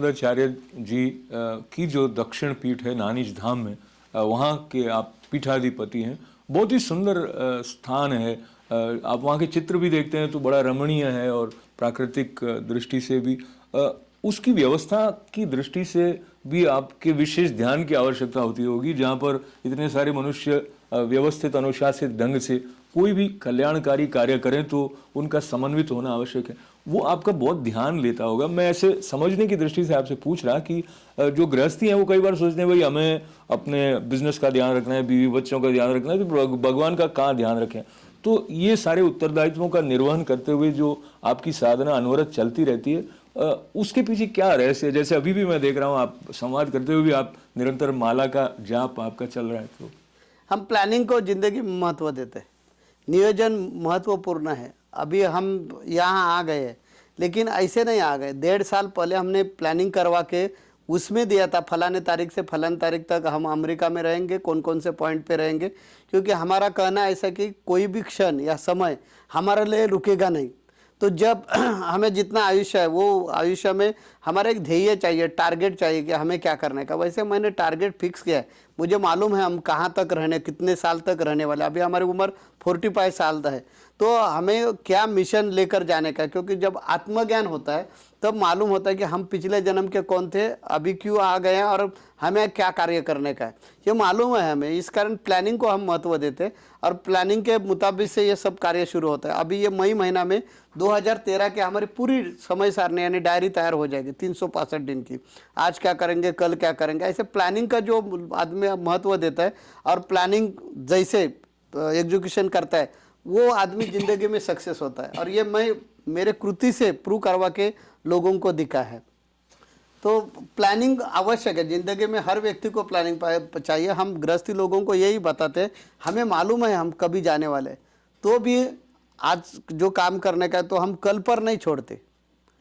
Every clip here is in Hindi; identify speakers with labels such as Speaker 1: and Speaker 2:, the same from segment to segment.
Speaker 1: विश्वनाथाचार्य जी की जो दक्षिण पीठ है नानिज धाम में, वहाँ के आप पीठाधिपति हैं। बहुत ही सुंदर स्थान है। आप वहाँ के चित्र भी देखते हैं तो बड़ा रमणीय है, और प्राकृतिक दृष्टि से भी उसकी व्यवस्था की दृष्टि से भी आपके विशेष ध्यान की आवश्यकता होती होगी, जहाँ पर इतने सारे मनुष्य व्यवस्थित अनुशासित ढंग से कोई भी कल्याणकारी कार्य करें तो उनका समन्वित होना आवश्यक है। वो आपका बहुत ध्यान लेता होगा। मैं ऐसे समझने की दृष्टि से आपसे पूछ रहा कि जो गृहस्थी हैं वो कई बार सोचते हैं भाई हमें अपने बिजनेस का ध्यान रखना है, बीवी बच्चों का ध्यान रखना है, तो भगवान का कहाँ ध्यान रखें। तो ये सारे उत्तरदायित्वों का निर्वहन करते हुए जो आपकी साधना अनवरत चलती रहती है, उसके पीछे क्या रहस्य है? जैसे अभी भी मैं देख रहा हूँ आप संवाद करते हुए भी आप निरंतर माला का जाप आपका चल रहा है। तो
Speaker 2: हम प्लानिंग को जिंदगी में महत्व देते हैं, नियोजन महत्वपूर्ण है। अभी हम यहाँ आ गए, लेकिन ऐसे नहीं आ गए। 1.5 साल पहले हमने प्लानिंग करवा के उसमें दिया था, फलाने तारीख से फलाने तारीख तक हम अमेरिका में रहेंगे, कौन कौन से पॉइंट पे रहेंगे, क्योंकि हमारा कहना ऐसा कि कोई भी क्षण या समय हमारे लिए रुकेगा नहीं। तो जब हमें जितना आयुष्य है वो आयुष्य में हमारा एक ध्येय चाहिए, टारगेट चाहिए कि हमें क्या करने का। वैसे मैंने टारगेट फिक्स किया है। मुझे मालूम है हम कहाँ तक रहने, कितने साल तक रहने वाले। अभी हमारी उम्र 45 साल है, तो हमें क्या मिशन लेकर जाने का। क्योंकि जब आत्मज्ञान होता है तब मालूम होता है कि हम पिछले जन्म के कौन थे, अभी क्यों आ गए हैं और हमें क्या कार्य करने का है, ये मालूम है हमें। इस कारण प्लानिंग को हम महत्व देते हैं और प्लानिंग के मुताबिक से ये सब कार्य शुरू होता है। अभी ये मई महीना में 2013 के हमारी पूरी समय सारणी यानी डायरी तैयार हो जाएगी 365 दिन की। आज क्या करेंगे, कल क्या करेंगे, ऐसे प्लानिंग का जो आदमी महत्व देता है और प्लानिंग जैसे एग्जीक्यूशन करता है वो आदमी जिंदगी में सक्सेस होता है। और ये मैं मेरे कृति से प्रूव करवा के लोगों को दिखा है। तो प्लानिंग आवश्यक है जिंदगी में, हर व्यक्ति को प्लानिंग चाहिए। हम गृहस्थी लोगों को यही बताते हैं, हमें मालूम है हम कभी जाने वाले, तो भी आज जो काम करने का है तो हम कल पर नहीं छोड़ते।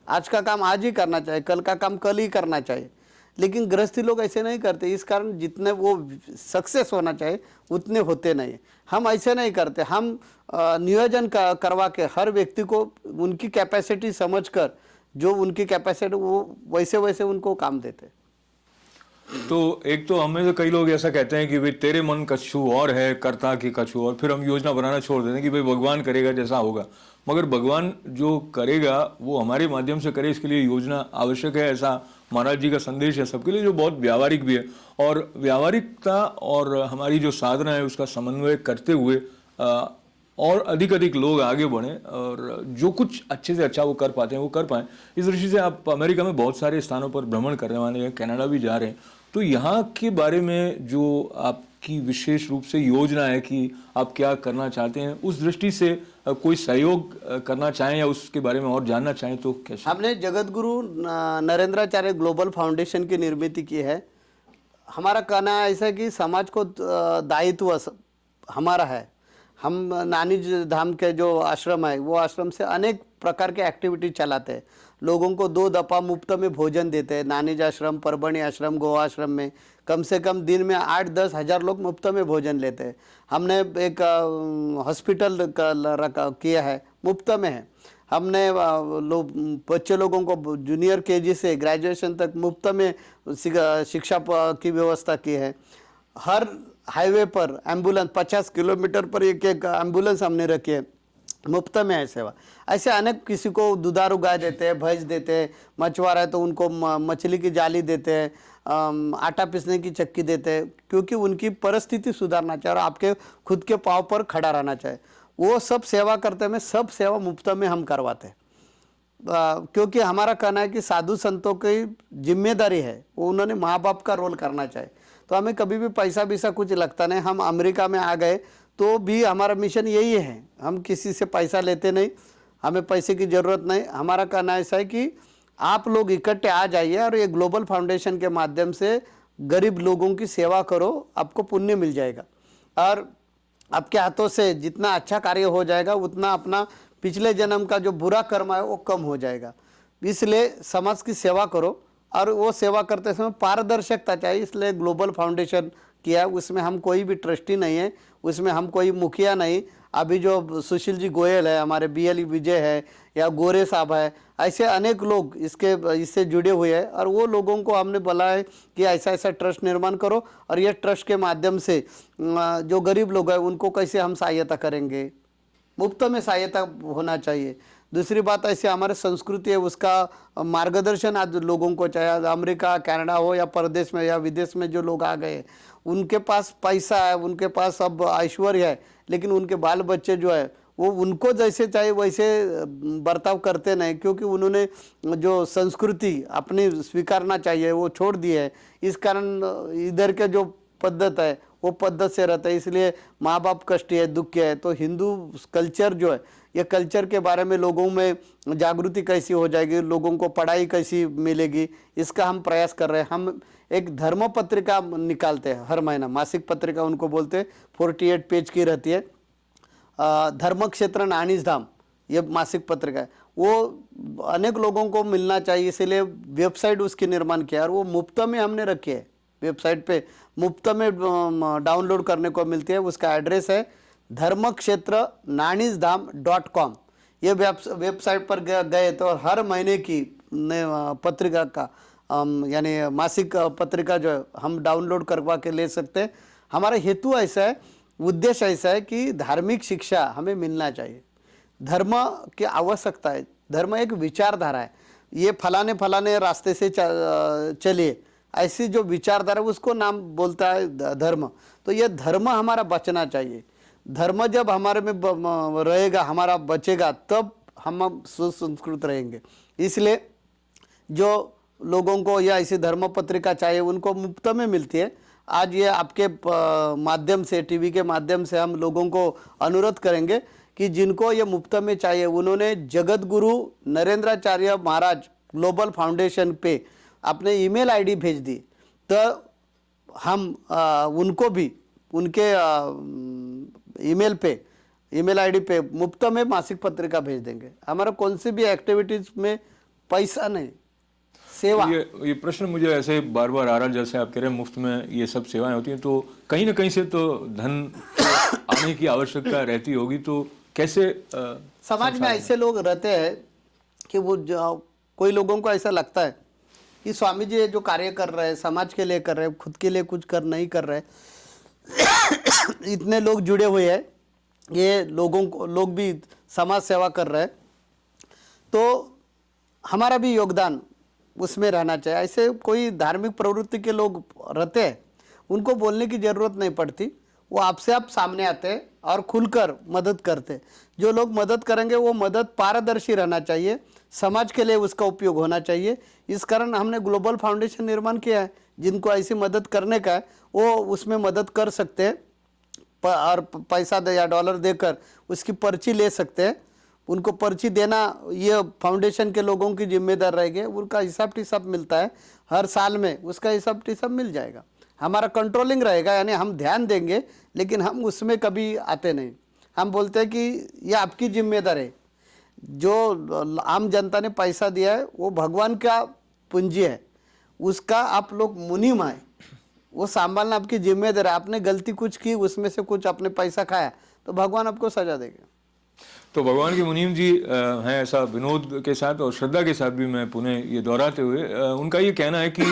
Speaker 2: आज का काम आज ही करना चाहिए, कल का काम कल ही करना चाहिए। लेकिन गृहस्थी लोग ऐसे नहीं करते, इस कारण जितने वो सक्सेस होना चाहिए उतने होते नहीं। हम ऐसे नहीं करते, हम नियोजन करवा के हर व्यक्ति को उनकी कैपेसिटी समझकर, जो उनकी कैपेसिटी वो वैसे वैसे उनको काम देते।
Speaker 1: तो एक तो हमें तो कई लोग ऐसा कहते हैं कि भाई तेरे मन कछु और है, करता की कछु और, फिर हम योजना बनाना छोड़ देते हैं कि भाई भगवान करेगा जैसा होगा। मगर भगवान जो करेगा वो हमारे माध्यम से करे, इसके लिए योजना आवश्यक है। ऐसा महाराज जी का संदेश है सबके लिए, जो बहुत व्यावहारिक भी है। और व्यावहारिकता और हमारी जो साधना है उसका समन्वय करते हुए और अधिक लोग आगे बढ़ें और जो कुछ अच्छे से अच्छा वो कर पाते हैं वो कर पाएं। इस दृष्टि से आप अमेरिका में बहुत सारे स्थानों पर भ्रमण करने वाले हैं, कनाडा भी जा रहे हैं। तो यहाँ के बारे में जो आपकी विशेष रूप से योजना है कि आप क्या करना चाहते हैं, उस दृष्टि से कोई सहयोग करना चाहें या उसके बारे में और जानना चाहें तो कैसे?
Speaker 2: हमने जगत गुरु नरेंद्राचार्य ग्लोबल फाउंडेशन की निर्मित की है। हमारा कहना ऐसा है कि समाज को दायित्व हमारा है। हम नानिज धाम के जो आश्रम है वो आश्रम से अनेक प्रकार के एक्टिविटी चलाते हैं। लोगों को 2 दफ़ा मुफ्त में भोजन देते हैं। नानिज आश्रम, परबणी आश्रम, गोवा आश्रम में कम से कम दिन में 8-10 हज़ार लोग मुफ्त में भोजन लेते हैं। हमने एक हॉस्पिटल किया है, मुफ्त में है। हमने बच्चे लोगों को जूनियर केजी से ग्रेजुएशन तक मुफ्त में शिक्षा की व्यवस्था की है। हर हाईवे पर एम्बुलेंस 50 किलोमीटर पर एक एम्बुलेंस हमने रखी है, मुफ्त में है सेवा। ऐसे अनेक, किसी को दुधारू गाय देते हैं, भैंस देते हैं, मछुआरा है तो उनको मछली की जाली देते हैं, आटा पीसने की चक्की देते हैं, क्योंकि उनकी परिस्थिति सुधारना चाहिए और आपके खुद के पाँव पर खड़ा रहना चाहिए। वो सब सेवा करते में, सब सेवा मुफ्त में हम करवाते हैं। क्योंकि हमारा कहना है कि साधु संतों की जिम्मेदारी है, वो उन्होंने माँ बाप का रोल करना चाहिए। तो हमें कभी भी पैसा वैसा कुछ लगता नहीं। हम अमेरिका में आ गए तो भी हमारा मिशन यही है, हम किसी से पैसा लेते नहीं, हमें पैसे की ज़रूरत नहीं। हमारा कहना ऐसा है कि आप लोग इकट्ठे आ जाइए और ये ग्लोबल फाउंडेशन के माध्यम से गरीब लोगों की सेवा करो, आपको पुण्य मिल जाएगा। और आपके हाथों से जितना अच्छा कार्य हो जाएगा उतना अपना पिछले जन्म का जो बुरा कर्म है वो कम हो जाएगा। इसलिए समाज की सेवा करो और वो सेवा करते समय पारदर्शिता चाहिए, इसलिए ग्लोबल फाउंडेशन किया। उसमें हम कोई भी ट्रस्टी नहीं है, उसमें हम कोई मुखिया नहीं, अभी जो सुशील जी गोयल है, हमारे BL विजय है या गोरे साहब है, ऐसे अनेक लोग इससे जुड़े हुए हैं। और वो लोगों को हमने बोला है कि ऐसा ऐसा ट्रस्ट निर्माण करो और ये ट्रस्ट के माध्यम से जो गरीब लोग हैं उनको कैसे हम सहायता करेंगे, मुफ्त में सहायता होना चाहिए। दूसरी बात, ऐसे हमारे संस्कृति है उसका मार्गदर्शन आज लोगों को, चाहे अमेरिका कनाडा हो या परदेश में या विदेश में जो लोग आ गए, उनके पास पैसा है, उनके पास अब ऐश्वर्य है, लेकिन उनके बाल बच्चे जो है वो उनको जैसे चाहिए वैसे बर्ताव करते नहीं, क्योंकि उन्होंने जो संस्कृति अपनी स्वीकारना चाहिए वो छोड़ दी है। इस कारण इधर के जो पद्धत है वो पद्धत से रहता है, इसलिए माँ बाप कष्ट है, दुख है। तो हिंदू कल्चर जो है, ये कल्चर के बारे में लोगों में जागृति कैसी हो जाएगी, लोगों को पढ़ाई कैसी मिलेगी, इसका हम प्रयास कर रहे हैं। हम एक धर्म पत्रिका निकालते हैं हर महीना, मासिक पत्रिका उनको बोलते हैं, 48 पेज की रहती है। धर्म क्षेत्र नानीज धाम ये मासिक पत्रिका है, वो अनेक लोगों को मिलना चाहिए, इसलिए वेबसाइट उसकी निर्माण किया और वो मुफ्त में हमने रखी है। वेबसाइट पे मुफ्त में डाउनलोड करने को मिलती है। उसका एड्रेस है dharmakshetarananizham.com। ये वेबसाइट पर गए तो हर महीने की पत्रिका का यानी मासिक पत्रिका जो है हम डाउनलोड करवा के ले सकते हैं। हमारा हेतु ऐसा है, उद्देश्य ऐसा है कि धार्मिक शिक्षा हमें मिलना चाहिए। धर्म की आवश्यकता है, धर्म एक विचारधारा है, ये फलाने रास्ते से चलिए, ऐसी जो विचारधारा उसको नाम बोलता है धर्म। तो ये धर्म हमारा बचना चाहिए। धर्म जब हमारे में रहेगा, हमारा बचेगा, तब हम सुसंस्कृत रहेंगे। इसलिए जो लोगों को या ऐसी धर्म पत्रिका चाहिए उनको मुफ्त में मिलती है। आज ये आपके माध्यम से, टीवी के माध्यम से हम लोगों को अनुरोध करेंगे कि जिनको ये मुफ्त में चाहिए, उन्होंने जगत गुरु नरेंद्राचार्य महाराज ग्लोबल फाउंडेशन पे अपने ईमेल आईडी भेज दी, तो हम उनको भी उनके ईमेल आईडी पे मुफ्त में मासिक पत्रिका भेज देंगे। हमारा कौन सी भी एक्टिविटीज में पैसा नहीं, सेवा।
Speaker 1: ये प्रश्न मुझे ऐसे बार बार आ रहा, जैसे आप कह रहे हैं मुफ्त में ये सब सेवाएं होती हैं, तो कहीं ना कहीं से तो धन आने की आवश्यकता रहती होगी, तो कैसे
Speaker 2: समाज में ऐसे लोग रहते हैं कि वो कोई लोगों को ऐसा लगता है कि स्वामी जी जो कार्य कर रहे हैं समाज के लिए कर रहे हैं, खुद के लिए कुछ नहीं कर रहे। इतने लोग जुड़े हुए हैं, ये लोग भी समाज सेवा कर रहे हैं, तो हमारा भी योगदान उसमें रहना चाहिए। ऐसे कोई धार्मिक प्रवृत्ति के लोग रहते हैं, उनको बोलने की ज़रूरत नहीं पड़ती, वो आपसे आप सामने आते हैं और खुलकर मदद करते हैं। जो लोग मदद करेंगे वो मदद पारदर्शी रहना चाहिए, समाज के लिए उसका उपयोग होना चाहिए। इस कारण हमने ग्लोबल फाउंडेशन निर्माण किया है। जिनको ऐसी मदद करने का है वो उसमें मदद कर सकते हैं और पैसा दे या डॉलर देकर उसकी पर्ची ले सकते हैं। उनको पर्ची देना ये फाउंडेशन के लोगों की जिम्मेदार रहेगी। उनका हिसाब टिसाब मिलता है हर साल में, उसका हिसाब टिसाब मिल जाएगा। हमारा कंट्रोलिंग रहेगा, यानी हम ध्यान देंगे लेकिन हम उसमें कभी आते नहीं। हम बोलते हैं कि ये आपकी जिम्मेदार है, जो आम जनता ने पैसा दिया है वो भगवान का पूंजी है, उसका आप लोग मुनीम है, वो संभालना आपकी जिम्मेदारी है। आपने गलती कुछ की, उसमें से कुछ आपने पैसा खाया तो भगवान आपको सजा देगा।
Speaker 1: तो भगवान के मुनीम जी हैं, ऐसा विनोद के साथ और श्रद्धा के साथ भी मैं पुनः ये दोहराते हुए उनका ये कहना है कि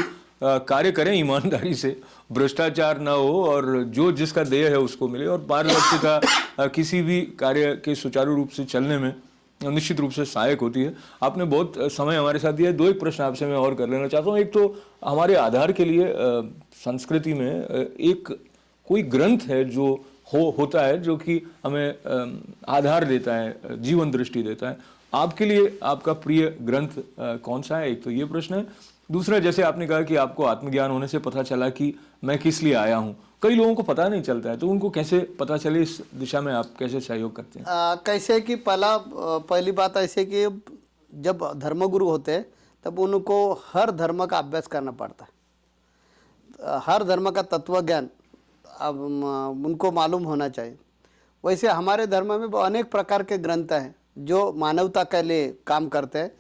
Speaker 1: कार्य करें ईमानदारी से, भ्रष्टाचार ना हो और जो जिसका देय है उसको मिले, और पारदर्शिता किसी भी कार्य के सुचारू रूप से चलने में निश्चित रूप से सहायक होती है। आपने बहुत समय हमारे साथ दिया। दो एक प्रश्न आपसे मैं और कर लेना चाहता हूँ। एक तो हमारे आधार के लिए संस्कृति में एक कोई ग्रंथ है जो होता है जो कि हमें आधार देता है, जीवन दृष्टि देता है। आपके लिए आपका प्रिय ग्रंथ कौन सा है? एक तो ये प्रश्न है। दूसरा, जैसे आपने कहा कि आपको आत्मज्ञान होने से पता चला कि मैं किस लिए आया हूँ, कई लोगों को पता नहीं चलता है, तो उनको कैसे पता चले, इस दिशा में आप कैसे सहयोग करते हैं?
Speaker 2: कैसे कि पहली बात ऐसे कि जब धर्मगुरु होते हैं तब उनको हर धर्म का अभ्यास करना पड़ता है, हर धर्म का तत्व ज्ञान अब उनको मालूम होना चाहिए। वैसे हमारे धर्म में अनेक प्रकार के ग्रंथ हैं जो मानवता के लिए काम करते हैं,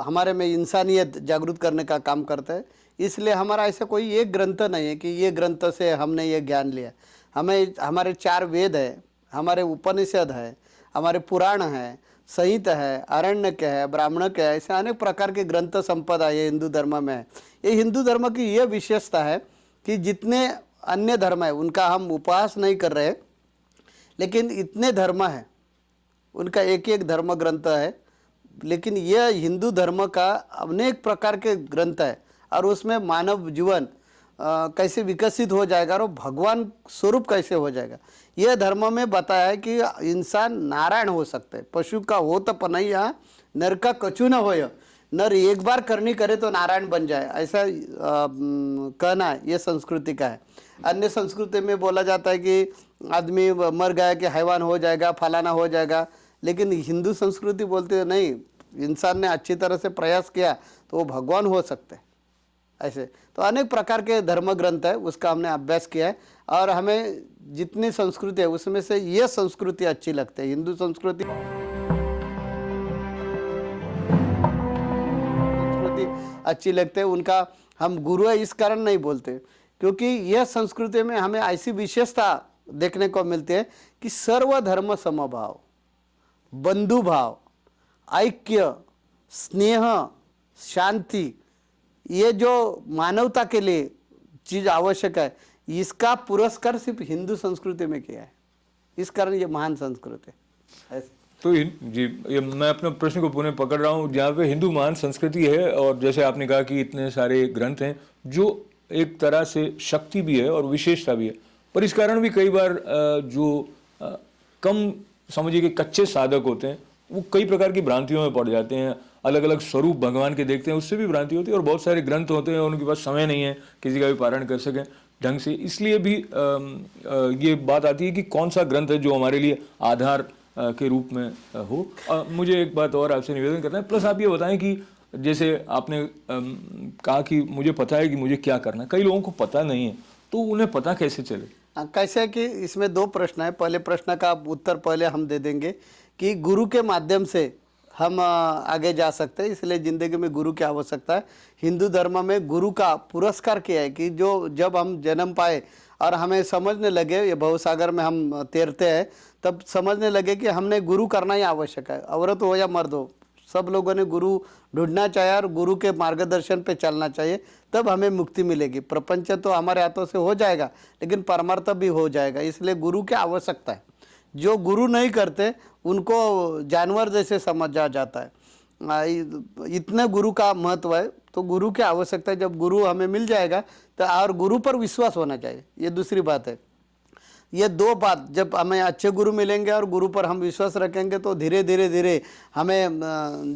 Speaker 2: हमारे में इंसानियत जागरूक करने का काम करता है। इसलिए हमारा ऐसा कोई एक ग्रंथ नहीं है कि ये ग्रंथ से हमने ये ज्ञान लिया। हमें हमारे 4 वेद है, हमारे उपनिषद है, हमारे पुराण है, संहिता है, आरण्यक है, ब्राह्मणक है, ऐसे अनेक प्रकार के ग्रंथ संपदा ये हिंदू धर्म में है। ये हिंदू धर्म की ये विशेषता है कि जितने अन्य धर्म है उनका हम उपहास नहीं कर रहे, लेकिन इतने धर्म है उनका एक एक धर्म ग्रंथ है, लेकिन यह हिंदू धर्म का अनेक प्रकार के ग्रंथ है और उसमें मानव जीवन कैसे विकसित हो जाएगा और भगवान स्वरूप कैसे हो जाएगा। यह धर्म में बताया है कि इंसान नारायण हो सकते हैं, पशु का हो तो पनैया नर का कछु न हो, नर एक बार करनी करे तो नारायण बन जाए, ऐसा कहना ये संस्कृति का है। अन्य संस्कृति में बोला जाता है कि आदमी मर गया कि हैवान हो जाएगा, फलाना हो जाएगा, लेकिन हिंदू संस्कृति बोलती है नहीं, इंसान ने अच्छी तरह से प्रयास किया तो वो भगवान हो सकते हैं। ऐसे तो अनेक प्रकार के धर्म ग्रंथ है, उसका हमने अभ्यास किया है और हमें जितनी संस्कृति है उसमें से ये संस्कृति अच्छी लगती है, हिंदू संस्कृति अच्छी लगती है। उनका हम गुरु है इस कारण नहीं बोलते, क्योंकि यह संस्कृति में हमें ऐसी विशेषता देखने को मिलती है कि सर्वधर्म समभाव, बंधुभाव, ऐक्य, स्नेह, शांति, ये जो मानवता के लिए चीज़ आवश्यक है, इसका पुरस्कार सिर्फ हिंदू संस्कृति में किया है, इस कारण ये महान संस्कृति है।
Speaker 1: तो जी ये मैं अपने प्रश्न को पुनः पकड़ रहा हूँ, जहाँ पे हिंदू महान संस्कृति है और जैसे आपने कहा कि इतने सारे ग्रंथ हैं जो एक तरह से शक्ति भी है और विशेषता भी है, पर इस कारण भी कई बार जो कम समझिए कि कच्चे साधक होते हैं वो कई प्रकार की भ्रांतियों में पड़ जाते हैं, अलग अलग स्वरूप भगवान के देखते हैं, उससे भी भ्रांति होती है। और बहुत सारे ग्रंथ होते हैं और उनके पास समय नहीं है किसी का भी पारण कर सकें ढंग से, इसलिए भी ये बात आती है कि कौन सा ग्रंथ है जो हमारे लिए आधार के रूप में हो। मुझे एक बात और आपसे निवेदन करना है, प्लस आप ये बताएं कि जैसे आपने कहा कि मुझे पता है कि मुझे क्या करना है, कई लोगों को पता नहीं है, तो उन्हें पता कैसे चले?
Speaker 2: कैसे कि इसमें दो प्रश्न है। पहले प्रश्न का उत्तर पहले हम दे देंगे कि गुरु के माध्यम से हम आगे जा सकते हैं, इसलिए ज़िंदगी में गुरु की आवश्यकता है। हिंदू धर्म में गुरु का पुरस्कार किया है कि जो जब हम जन्म पाए और हमें समझने लगे, ये भवसागर में हम तैरते हैं, तब समझने लगे कि हमने गुरु करना ही आवश्यक है, औरत हो या मर्द हो, सब लोगों ने गुरु ढूंढना चाहिए और गुरु के मार्गदर्शन पे चलना चाहिए, तब हमें मुक्ति मिलेगी। प्रपंच तो हमारे हाथों से हो जाएगा, लेकिन परमार्थ भी हो जाएगा, इसलिए गुरु की आवश्यकता है। जो गुरु नहीं करते उनको जानवर जैसे समझा जाता है। इतने गुरु का महत्व है, तो गुरु की आवश्यकता है। जब गुरु हमें मिल जाएगा तो और गुरु पर विश्वास होना चाहिए, ये दूसरी बात है। ये दो बात, जब हमें अच्छे गुरु मिलेंगे और गुरु पर हम विश्वास रखेंगे तो धीरे धीरे धीरे हमें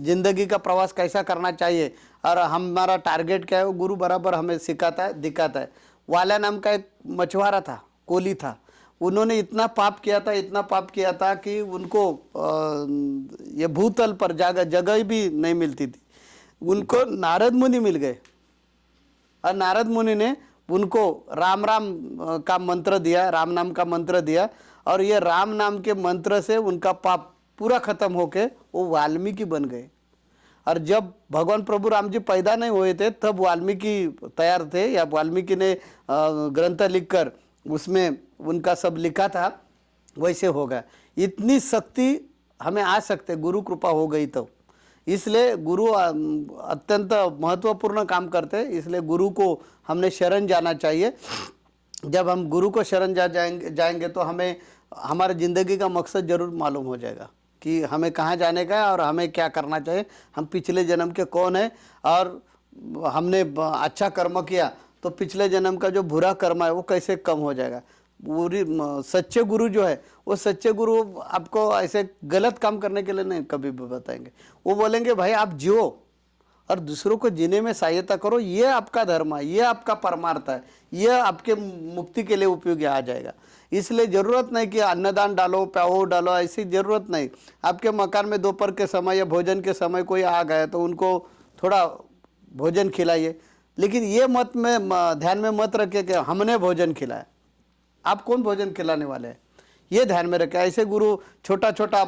Speaker 2: जिंदगी का प्रवास कैसा करना चाहिए और हमारा टारगेट क्या है वो गुरु बराबर हमें सिखाता है, दिखाता है। वाला नाम का एक मछुआरा था, कोली था, उन्होंने इतना पाप किया था, इतना पाप किया था कि उनको ये भूतल पर जगह भी नहीं मिलती थी। उनको नारद मुनि मिल गए और नारद मुनि ने उनको राम राम का मंत्र दिया, राम नाम का मंत्र दिया, और ये राम नाम के मंत्र से उनका पाप पूरा खत्म होके वो वाल्मीकि बन गए। और जब भगवान प्रभु राम जी पैदा नहीं हुए थे तब वाल्मीकि तैयार थे, या वाल्मीकि ने ग्रंथ लिखकर उसमें उनका सब लिखा था, वैसे होगा। इतनी शक्ति हमें आ सकते गुरु कृपा हो गई तो, इसलिए गुरु अत्यंत महत्वपूर्ण काम करते हैं, इसलिए गुरु को हमने शरण जाना चाहिए। जब हम गुरु को शरण जाएंगे तो हमें हमारे ज़िंदगी का मकसद जरूर मालूम हो जाएगा कि हमें कहाँ जाने का है और हमें क्या करना चाहिए, हम पिछले जन्म के कौन है, और हमने अच्छा कर्म किया तो पिछले जन्म का जो बुरा कर्म है वो कैसे कम हो जाएगा। पूरी सच्चे गुरु जो है वो सच्चे गुरु आपको ऐसे गलत काम करने के लिए नहीं कभी भी बताएंगे, वो बोलेंगे भाई आप जियो और दूसरों को जीने में सहायता करो, ये आपका धर्म है, ये आपका परमार्थ है, ये आपके मुक्ति के लिए उपयोगी आ जाएगा। इसलिए ज़रूरत नहीं कि अन्नदान डालो, प्याओ डालो, ऐसी ज़रूरत नहीं। आपके मकान में दोपहर के समय या भोजन के समय कोई आ गया तो उनको थोड़ा भोजन खिलाइए, लेकिन ये मत में ध्यान में मत रखिए कि हमने भोजन खिलाया, आप कौन भोजन खिलाने वाले हैं, ये ध्यान में रखें। ऐसे गुरु छोटा छोटा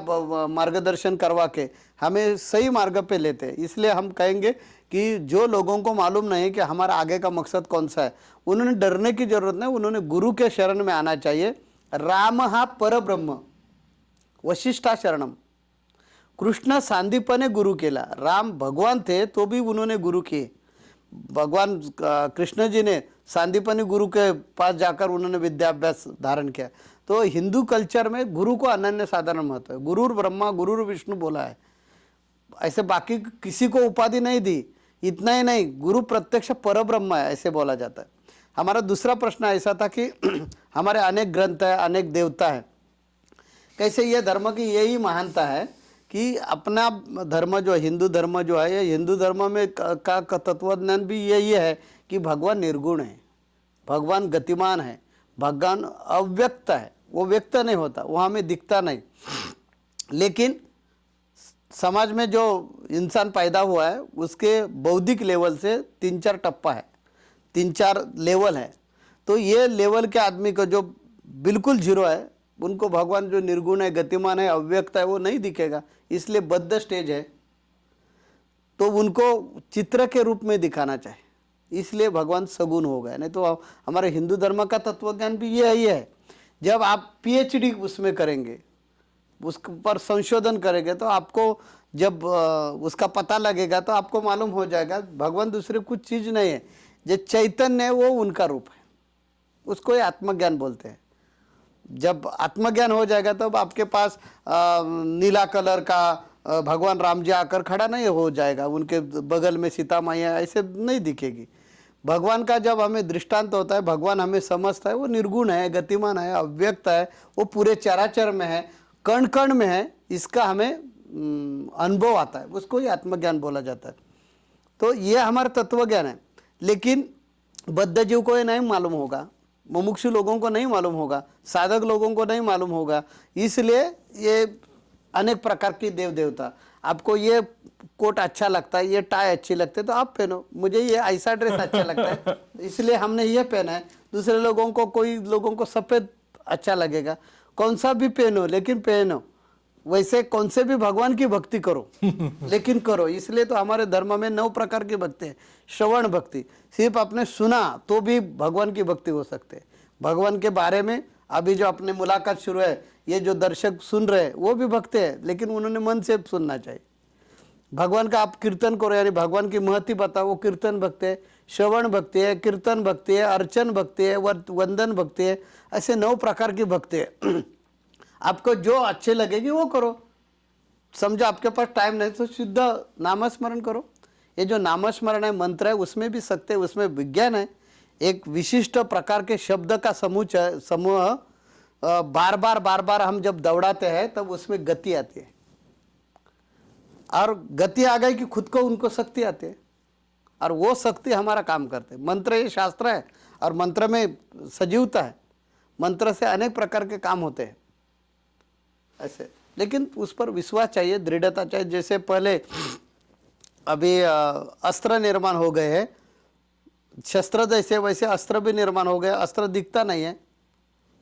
Speaker 2: मार्गदर्शन करवा के हमें सही मार्ग पे लेते हैं। इसलिए हम कहेंगे कि जो लोगों को मालूम नहीं कि हमारा आगे का मकसद कौन सा है, उन्होंने डरने की जरूरत नहीं, उन्होंने गुरु के शरण में आना चाहिए। राम हा परब्रह्म, वशिष्ठा शरणम। कृष्ण सांदीपने गुरु केला, राम भगवान थे तो भी उन्होंने गुरु किए। भगवान कृष्ण जी ने सांदीपनी गुरु के पास जाकर उन्होंने विद्याभ्यास धारण किया। तो हिंदू कल्चर में गुरु को अनन्य साधारण महत्व है। गुरुर ब्रह्मा गुरुर विष्णु बोला है, ऐसे बाकी किसी को उपाधि नहीं दी। इतना ही नहीं, गुरु प्रत्यक्ष परब्रह्म है ऐसे बोला जाता है। हमारा दूसरा प्रश्न ऐसा था कि हमारे अनेक ग्रंथ है, अनेक देवता है, कैसे ये धर्म की यही महानता है कि अपना धर्म जो हिंदू धर्म जो है, ये हिंदू धर्म में का तत्वज्ञान भी यही है कि भगवान निर्गुण है, भगवान गतिमान है, भगवान अव्यक्त है, वो व्यक्त नहीं होता, वो हमें दिखता नहीं। लेकिन समाज में जो इंसान पैदा हुआ है उसके बौद्धिक लेवल से 3-4 टप्पा है, 3-4 लेवल है। तो ये लेवल के आदमी को जो बिल्कुल जीरो है, उनको भगवान जो निर्गुण है, गतिमान है, अव्यक्त है, वो नहीं दिखेगा। इसलिए बद्ध स्टेज है, तो उनको चित्र के रूप में दिखाना चाहिए, इसलिए भगवान सगुण हो गए। नहीं तो हमारे हिंदू धर्म का तत्वज्ञान भी यही है। जब आप PhD उसमें करेंगे, उस पर संशोधन करेंगे, तो आपको जब उसका पता लगेगा तो आपको मालूम हो जाएगा भगवान दूसरे कुछ चीज़ नहीं है, जो चैतन्य है वो उनका रूप है, उसको ही आत्मज्ञान बोलते हैं। जब आत्मज्ञान हो जाएगा तब तो आपके पास नीला कलर का भगवान राम जी आकर खड़ा नहीं हो जाएगा, उनके बगल में सीता मैया ऐसे नहीं दिखेगी। भगवान का जब हमें दृष्टांत होता है, भगवान हमें समझता है, वो निर्गुण है, गतिमान है, अव्यक्त है, वो पूरे चराचर में है, कण कण में है, इसका हमें अनुभव आता है, उसको ही आत्मज्ञान बोला जाता है। तो ये हमारा तत्वज्ञान है। लेकिन बद्ध जीव को ये नहीं मालूम होगा, मुमुक्षु लोगों को नहीं मालूम होगा, साधक लोगों को नहीं मालूम होगा। इसलिए ये अनेक प्रकार की देव देवता, आपको ये कोट अच्छा लगता है, ये टाई अच्छी लगती है तो आप पहनो, मुझे ये ऐसा ड्रेस अच्छा लगता है इसलिए हमने ये पहना है। दूसरे लोगों को, कोई लोगों को सफ़ेद अच्छा लगेगा, कौन सा भी पहनो, लेकिन पहनो। वैसे कौन से भी भगवान की भक्ति करो लेकिन करो। इसलिए तो हमारे धर्म में 9 प्रकार की भक्ति है। श्रवण भक्ति, सिर्फ आपने सुना तो भी भगवान की भक्ति हो सकते है। भगवान के बारे में अभी जो अपने मुलाकात शुरू है, ये जो दर्शक सुन रहे हैं वो भी भक्त है, लेकिन उन्होंने मन से सुनना चाहिए। भगवान का आप कीर्तन करो, यानी भगवान की महत्व बताओ, वो कीर्तन भक्ति है, श्रवण भक्ति है, कीर्तन भक्ति है, अर्चन भक्ति है, वंदन भक्ति है। ऐसे 9 प्रकार की भक्ति है। आपको जो अच्छे लगेगी वो करो। समझो आपके पास टाइम नहीं तो शुद्ध नामस्मरण करो। ये जो नामस्मरण है, मंत्र है, उसमें भी सकते हैं, उसमें विज्ञान है। एक विशिष्ट प्रकार के शब्द का समूह बार बार हम जब दौड़ाते हैं तब उसमें गति आती है, और गति आ गई कि खुद को उनको शक्ति आती है, और वो शक्ति हमारा काम करते हैं। मंत्र ये शास्त्र है, और मंत्र में सजीवता है। मंत्र से अनेक प्रकार के काम होते हैं ऐसे, लेकिन उस पर विश्वास चाहिए, दृढ़ता चाहिए। जैसे पहले अभी अस्त्र निर्माण हो गए हैं, शस्त्र जैसे वैसे अस्त्र भी निर्माण हो गए। अस्त्र दिखता नहीं है,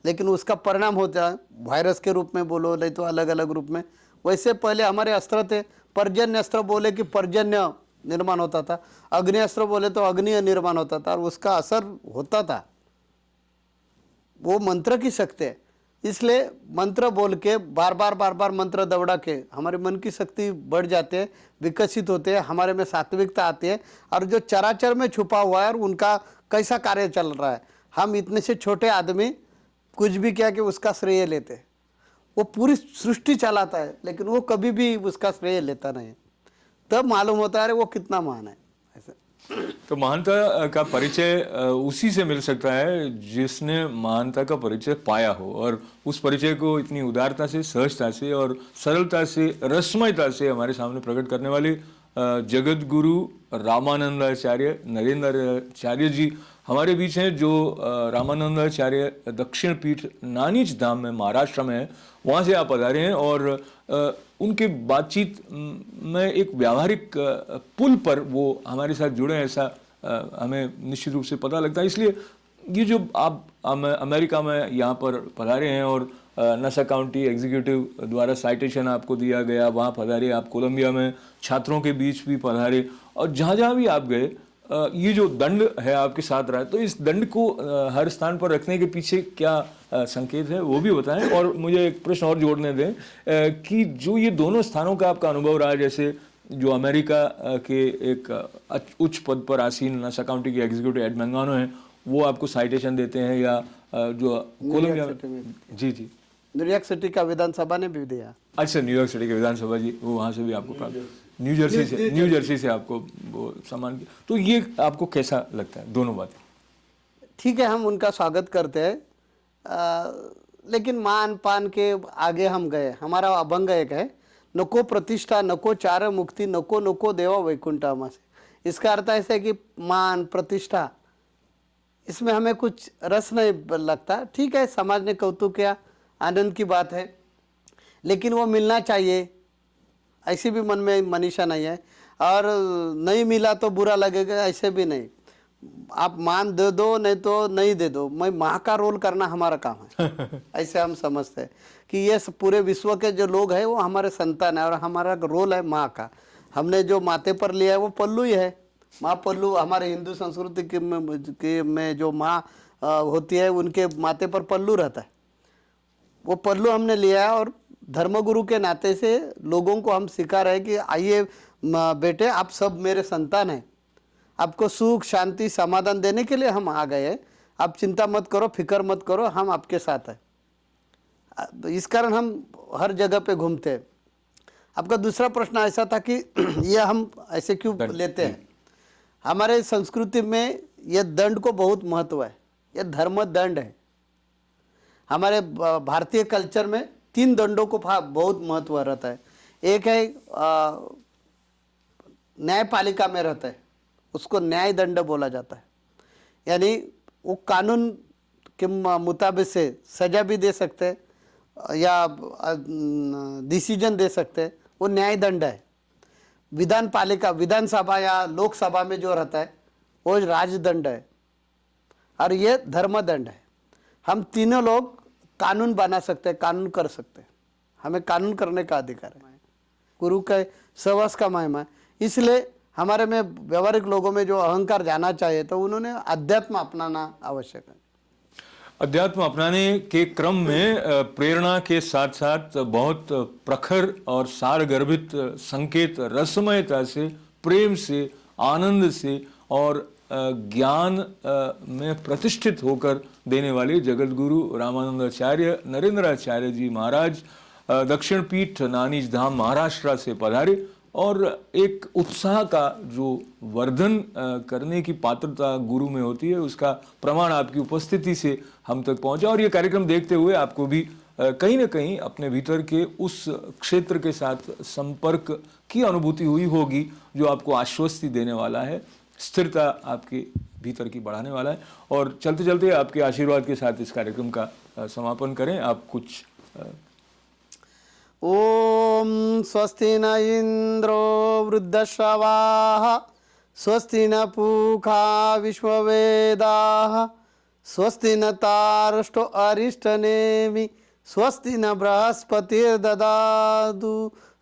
Speaker 2: लेकिन उसका परिणाम होता है, वायरस के रूप में बोलो, नहीं तो अलग अलग रूप में। वैसे पहले हमारे अस्त्र थे, पर्जन्य अस्त्र बोले कि पर्जन्य निर्माण होता था, अग्नि अस्त्र बोले तो अग्नि निर्माण होता था, और उसका असर होता था। वो मंत्र की शक्ति है। इसलिए मंत्र बोल के बार बार मंत्र दौड़ा के हमारे मन की शक्ति बढ़ जाते हैं, विकसित होते हैं, हमारे में सात्विकता आती है, और जो चराचर में छुपा हुआ है और उनका कैसा कार्य चल रहा है, हम इतने से छोटे आदमी कुछ भी किया कि उसका श्रेय लेते हैं। वो पूरी सृष्टि चलाता है, लेकिन वो कभी भी उसका श्रेय लेता नहीं है। तब मालूम होता है अरे वो कितना महान है। ऐसे
Speaker 1: तो महानता का परिचय उसी से मिल सकता है जिसने महानता का परिचय पाया हो, और उस परिचय को इतनी उदारता से, सहजता से और सरलता से, रसमयता से हमारे सामने प्रकट करने वाले जगत गुरु रामानंदाचार्य नरेंद्राचार्य जी हमारे बीच हैं, जो रामानंदाचार्य दक्षिण पीठ नानीज धाम में महाराष्ट्र में है। वहाँ से आप पधारे हैं, और उनके बातचीत में एक व्यावहारिक पुल पर वो हमारे साथ जुड़े, ऐसा हमें निश्चित रूप से पता लगता है। इसलिए ये जो आप अमेरिका में यहाँ पर पधारे हैं, और नसा काउंटी एग्जीक्यूटिव द्वारा साइटेशन आपको दिया गया, वहाँ पधारे, आप कोलंबिया में छात्रों के बीच भी पधारे, और जहाँ जहाँ भी आप गए ये जो दंड है आपके साथ रहा है, तो इस दंड को हर स्थान पर रखने के पीछे क्या संकेत है वो भी बताएं। और मुझे एक प्रश्न और जोड़ने दें कि जो ये दोनों स्थानों का आपका अनुभव रहा है, जैसे जो अमेरिका के एक उच्च पद पर आसीन नासा काउंटी के एग्जीक्यूटिव एड मैंगानो हैं, वो आपको साइटेशन देते हैं, या जो कोलंबिया, जी जी,
Speaker 2: न्यूयॉर्क सिटी का विधानसभा ने भी दिया।
Speaker 1: अच्छा, न्यूयॉर्क सिटी के विधानसभा जी, वो वहाँ से भी आपको प्राप्त, न्यू जर्सी से आपको वो सम्मान किया। तो ये आपको कैसा लगता है, दोनों बातें?
Speaker 2: ठीक है, हम उनका स्वागत करते हैं, लेकिन मान पान के आगे हम गए। हमारा अभंग एक है, नको प्रतिष्ठा नको चार मुक्ति नको नको देवा वैकुंठमा से। इसका अर्थ ऐसा है कि मान प्रतिष्ठा इसमें हमें कुछ रस नहीं लगता। ठीक है, समाज ने कौतुक किया, आनंद की बात है, लेकिन वो मिलना चाहिए, ऐसी भी मन में मनीषा नहीं है। और नहीं मिला तो बुरा लगेगा, ऐसे भी नहीं। आप मान दे दो, नहीं तो नहीं दे दो, मैं माँ का रोल करना हमारा काम है। ऐसे हम समझते हैं कि ये पूरे विश्व के जो लोग हैं वो हमारे संतान है, और हमारा रोल है माँ का। हमने जो माथे पर लिया है वो पल्लू ही है। माँ पल्लू हमारे हिंदू संस्कृति में जो माँ होती है, उनके माथे पर पल्लू रहता है, वो पल्लू हमने लिया है। और धर्मगुरु के नाते से लोगों को हम सिखा रहे हैं कि आइए बेटे, आप सब मेरे संतान हैं, आपको सुख शांति समाधान देने के लिए हम आ गए हैं, आप चिंता मत करो, फिक्र मत करो, हम आपके साथ हैं। तो इस कारण हम हर जगह पे घूमते हैं। आपका दूसरा प्रश्न ऐसा था कि ये हम ऐसे क्यों लेते हैं। हमारे संस्कृति में यह दंड को बहुत महत्व है, यह धर्म दंड है। हमारे भारतीय कल्चर में 3 दंडों को बहुत महत्व रहता है। एक है न्यायपालिका में रहता है, उसको न्याय दंड बोला जाता है, यानी वो कानून के मुताबिक से सजा भी दे सकते हैं या डिसीजन दे सकते हैं, वो न्याय दंड है। विधान पालिका, विधानसभा या लोकसभा में जो रहता है वो राजदंड है, और ये धर्मदंड है। हम तीनों लोग कानून बना सकते हैं, कानून कर सकते हैं, हमें कानून करने का अधिकार है। गुरु का सहवास का महिमा है। इसलिए हमारे में व्यवहारिक लोगों में जो अहंकार जाना चाहिए, तो उन्होंने अध्यात्म अपनाना आवश्यक है।
Speaker 1: अध्यात्म अपनाने के क्रम में प्रेरणा के साथ साथ बहुत प्रखर और सार गर्भित संकेत रसमयता से, प्रेम से, आनंद से और ज्ञान में प्रतिष्ठित होकर देने वाले जगत गुरु रामानंदाचार्य नरेंद्राचार्य जी महाराज दक्षिण पीठ नानीज धाम महाराष्ट्र से पधारे, और एक उत्साह का जो वर्धन करने की पात्रता गुरु में होती है, उसका प्रमाण आपकी उपस्थिति से हम तक पहुंचा। और ये कार्यक्रम देखते हुए आपको भी कहीं ना कहीं अपने भीतर के उस क्षेत्र के साथ संपर्क की अनुभूति हुई होगी, जो आपको आश्वस्ति देने वाला है, स्थिरता आपके भीतर की बढ़ाने वाला है। और चलते चलते आपके आशीर्वाद के साथ इस कार्यक्रम का समापन करें। आप कुछ
Speaker 2: ओम स्वस्ति न इंद्रो वृद्धश्रवाः स्वस्ति न पूषा विश्ववेदाः स्वस्ति न तारष्टो अरिष्टनेमि स्वस्ति न बृहस्पतिर्ददातु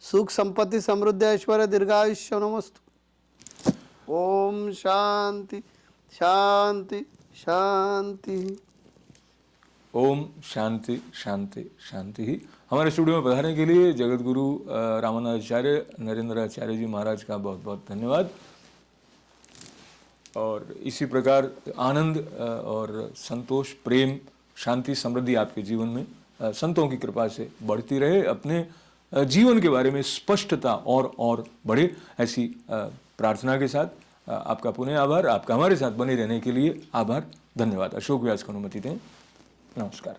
Speaker 2: सुख संपत्ति समृद्धि ऐश्वर्य दीर्घायुष्य नमस्तु। ओम शांति शांति शांति।
Speaker 1: ओम शांति शांति शांति ही। हमारे स्टूडियो में पधारने के लिए जगत गुरु रामानंदाचार्य नरेंद्राचार्य जी महाराज का बहुत बहुत धन्यवाद। और इसी प्रकार आनंद और संतोष, प्रेम, शांति, समृद्धि आपके जीवन में संतों की कृपा से बढ़ती रहे। अपने जीवन के बारे में स्पष्टता और बढ़े, ऐसी प्रार्थना के साथ आपका पुनः आभार। आपका हमारे साथ बने रहने के लिए आभार, धन्यवाद। अशोक व्यास को अनुमति दें। नमस्कार।